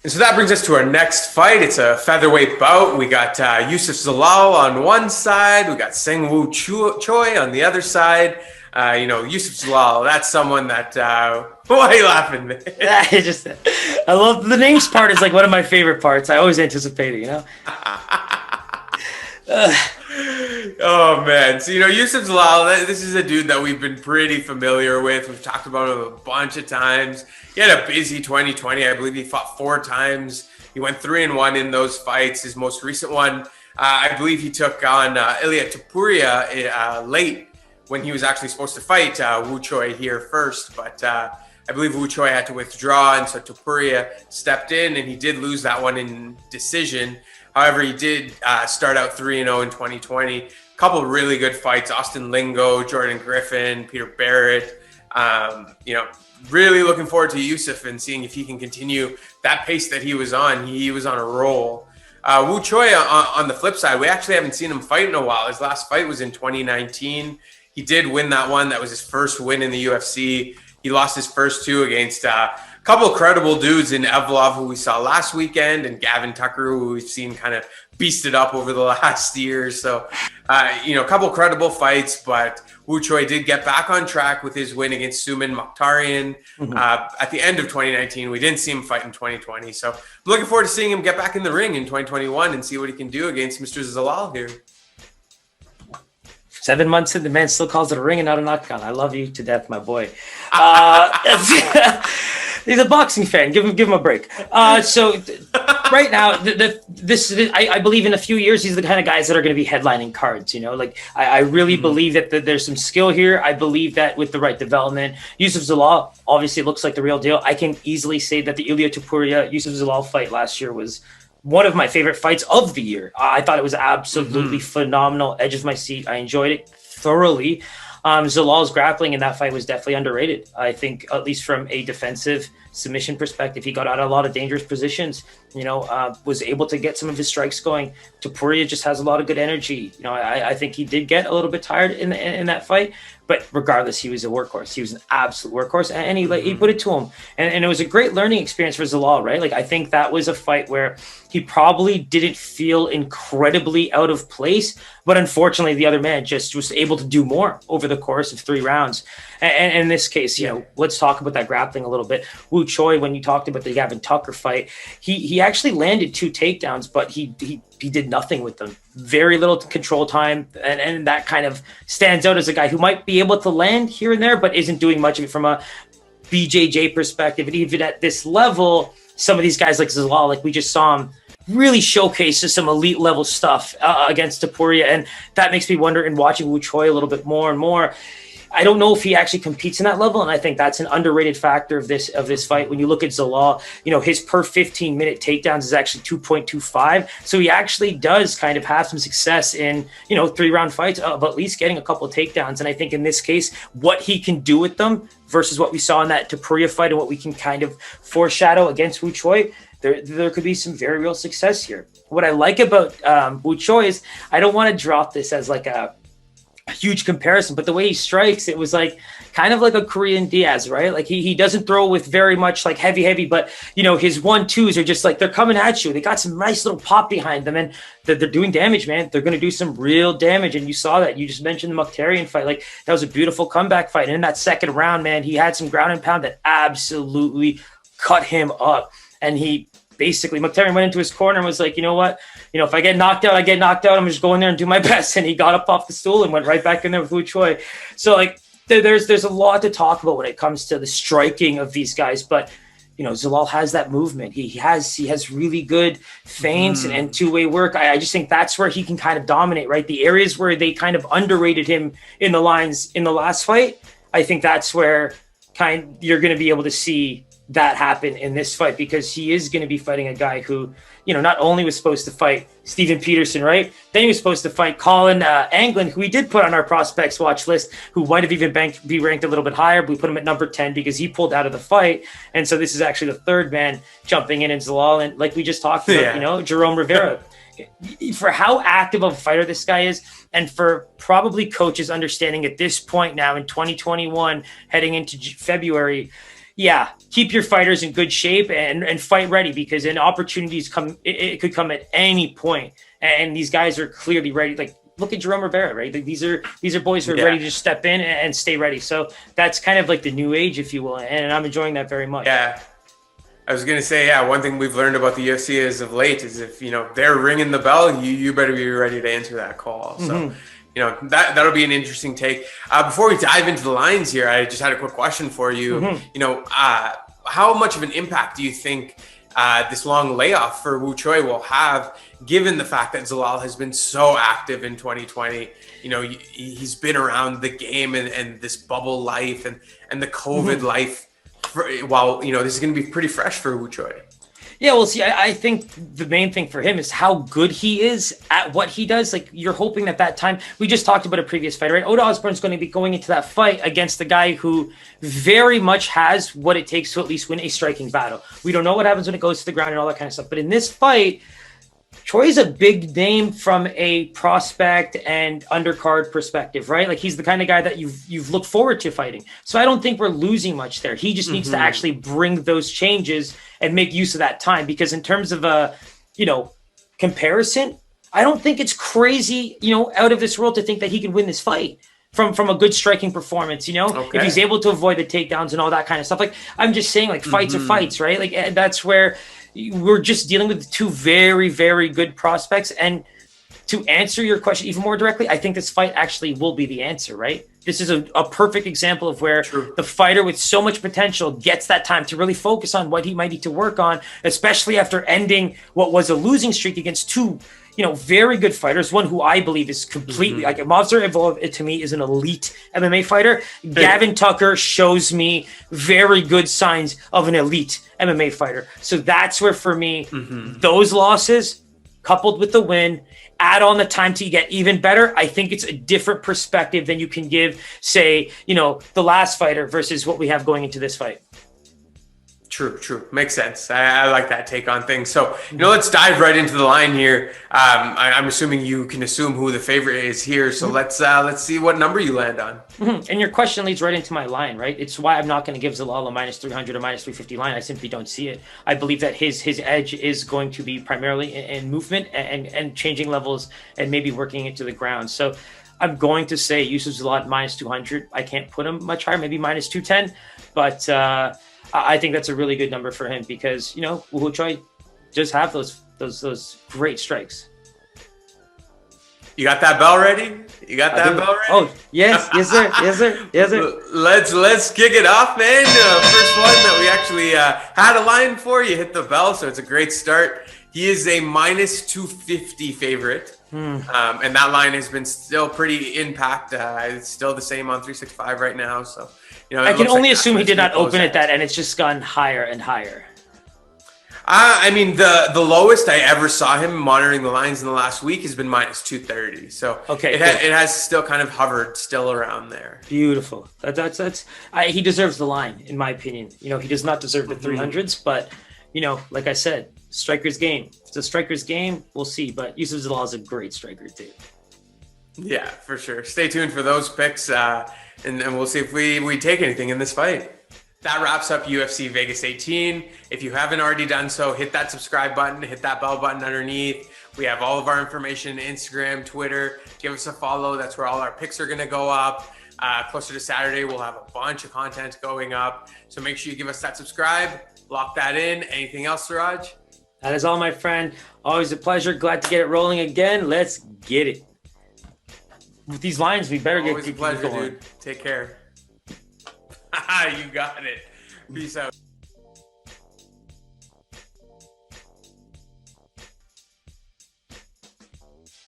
And so that brings us to our next fight. It's a featherweight bout. We got Youssef Zalal on one side. We got Seung Woo Choi on the other side. Youssef Zalal, that's someone that... why are you laughing? I love the names part is like one of my favorite parts. I always anticipate it, Oh, man. So, Youssef Zalal, this is a dude that we've been pretty familiar with. We've talked about him a bunch of times. He had a busy 2020. I believe he fought 4 times. He went 3-1 in those fights. His most recent one, I believe he took on Ilia Topuria late when he was actually supposed to fight Woo Choi here first. But I believe Woo Choi had to withdraw, and so Topuria stepped in, and he did lose that one in decision. However, he did start out 3-0 in 2020. A couple of really good fights: Austin Lingo, Jordan Griffin, Peter Barrett. Really looking forward to Youssef and seeing if he can continue that pace that he was on. He was on a roll. Woo Choi, on the flip side, we actually haven't seen him fight in a while. His last fight was in 2019. He did win that one. That was his first win in the UFC. He lost his first 2 against a couple of credible dudes in Evlov, who we saw last weekend, and Gavin Tucker, who we've seen kind of beasted up over the last year. So, a couple of credible fights, but Woo Choi did get back on track with his win against Suman Mokhtarian at the end of 2019. We didn't see him fight in 2020. So I'm looking forward to seeing him get back in the ring in 2021 and see what he can do against Mr. Zalal here. 7 months in, the man still calls it a ring and not a knockdown. I love you to death, my boy. He's a boxing fan. Give him a break. So right now, I believe in a few years, he's the kind of guys that are going to be headlining cards. I really believe that there's some skill here. I believe that with the right development, Youssef Zalal obviously looks like the real deal. I can easily say that the Ilia Topuria Youssef Zalal fight last year was one of my favorite fights of the year. I thought it was absolutely phenomenal. Edge of my seat. I enjoyed it thoroughly. Zalal's grappling in that fight was definitely underrated. I think, at least from a defensive submission perspective, he got out of a lot of dangerous positions, was able to get some of his strikes going. Topuria just has a lot of good energy. I think he did get a little bit tired in that fight, but regardless, he was a workhorse. He was an absolute workhorse, and he put it to him. And it was a great learning experience for Zalal, right? I think that was a fight where he probably didn't feel incredibly out of place, but unfortunately, the other man just was able to do more over the course of 3 rounds. And in this case, let's talk about that grappling a little bit. Woo Choi, when you talked about the Gavin Tucker fight, he actually landed 2 takedowns, but he did nothing with them. Very little control time, and that kind of stands out as a guy who might be able to land here and there, but isn't doing much of it from a BJJ perspective. And even at this level, some of these guys like Zalal, we just saw him really showcase some elite level stuff against Topuria, and that makes me wonder, in watching Woo Choi a little bit more and more, I don't know if he actually competes in that level, and I think that's an underrated factor of this fight. When you look at Zalal, his per 15-minute takedowns is actually 2.25, so he actually does kind of have some success in 3-round fights of at least getting a couple of takedowns. And I think in this case, what he can do with them versus what we saw in that Topuria fight and what we can kind of foreshadow against Woo Choi, there could be some very real success here. What I like about Woo Choi is, I don't want to drop this as like a huge comparison, but the way he strikes, it was kind of like a Korean Diaz, right? He doesn't throw with very much heavy, but his 1-2s are just they're coming at you. They got some nice little pop behind them, and they're doing damage, man. They're going to do some real damage, and you saw that. You just mentioned the Mokhtarian fight. That was a beautiful comeback fight. And in that second round, man, he had some ground and pound that absolutely cut him up. And Mokhtarian went into his corner and was like, you know what? If I get knocked out, I get knocked out. I'm just going there and do my best. And he got up off the stool and went right back in there with Woo Choi. So there's a lot to talk about when it comes to the striking of these guys. But Zalal has that movement. He has really good feints and two-way work. I just think that's where he can kind of dominate, right? The areas where they kind of underrated him in the lines in the last fight, I think that's where you're going to be able to see that happen in this fight, because he is going to be fighting a guy who, not only was supposed to fight Steven Peterson, right? Then he was supposed to fight Collin Anglin, who we did put on our prospects watch list, who might have even be ranked a little bit higher, but we put him at number 10 because he pulled out of the fight. And so this is actually the third man jumping in Zalal. And like we just talked about, Jerome Rivera. For how active of a fighter this guy is, and for probably coaches understanding at this point now in 2021, heading into February, yeah, keep your fighters in good shape and fight ready, because an opportunities come. It could come at any point, and these guys are clearly ready. Like, look at Jerome Rivera, right? Like, these are boys who are ready to step in and stay ready. So that's kind of like the new age, if you will, and I'm enjoying that very much. Yeah. I was going to say, one thing we've learned about the UFC as of late is if, they're ringing the bell, you better be ready to answer that call. So, that'll be an interesting take. Before we dive into the lines here, I just had a quick question for you. How much of an impact do you think this long layoff for Woo Choi will have, given the fact that Zalal has been so active in 2020? He's been around the game and this bubble life and the COVID life. While this is going to be pretty fresh for Woo Choi. Yeah, well, see, I think the main thing for him is how good he is at what he does. Like, you're hoping that time, we just talked about a previous fight, right? Osbourne's going to be going into that fight against a guy who very much has what it takes to at least win a striking battle. We don't know what happens when it goes to the ground and all that kind of stuff. But in this fight, Choi's a big name from a prospect and undercard perspective, right? Like, he's the kind of guy that you've looked forward to fighting. So I don't think we're losing much there. He just needs to actually bring those changes and make use of that time, because in terms of a, comparison, I don't think it's crazy, out of this world to think that he can win this fight from a good striking performance, if he's able to avoid the takedowns and all that kind of stuff. Like, I'm just saying, like, fights are fights, right? Like, that's where we're just dealing with two very, very good prospects. And to answer your question even more directly, I think this fight actually will be the answer, right? This is a perfect example of where the fighter with so much potential gets that time to really focus on what he might need to work on, especially after ending what was a losing streak against two, very good fighters. One who I believe is completely like Movsar Evloev, to me, is an elite MMA fighter. Gavin Tucker shows me very good signs of an elite MMA fighter. So that's where, for me, those losses coupled with the win, add on the time to get even better. I think it's a different perspective than you can give, say, the last fighter versus what we have going into this fight. True. Makes sense. I like that take on things. So, let's dive right into the line here. I'm assuming you can assume who the favorite is here. So let's see what number you land on. And your question leads right into my line, right? It's why I'm not going to give Zalal a minus 300 or minus 350 line. I simply don't see it. I believe that his edge is going to be primarily in movement and changing levels and maybe working into the ground. So I'm going to say Youssef Zalal minus 200. I can't put him much higher, maybe minus 210. But I think that's a really good number for him because, Woo Choi does have those great strikes. You got that bell ready? Oh, yes, sir. Let's kick it off, man. First one that we actually had a line for. You hit the bell, so it's a great start. He is a minus 250 favorite. And that line has been still pretty impact. It's still the same on 365 right now. So, I can only assume he did not open at that, and it's just gone higher and higher. I mean, the lowest I ever saw him monitoring the lines in the last week has been minus 230. So it has still kind of hovered still around there. Beautiful. He deserves the line, in my opinion. He does not deserve the 300s, but like I said, striker's game. If it's a striker's game, we'll see. But Youssef Zalal is a great striker too. Yeah, for sure. Stay tuned for those picks, and we'll see if we take anything in this fight. That wraps up UFC Vegas 18. If you haven't already done so, hit that subscribe button, hit that bell button underneath. We have all of our information, Instagram, Twitter. Give us a follow. That's where all our picks are going to go up. Closer to Saturday, we'll have a bunch of content going up. So make sure you give us that subscribe. Lock that in. Anything else, Siraj? That is all, my friend. Always a pleasure. Glad to get it rolling again. Let's get it. With these lines, we better Always get a pleasure, going. dude. Take care. You got it. Peace out.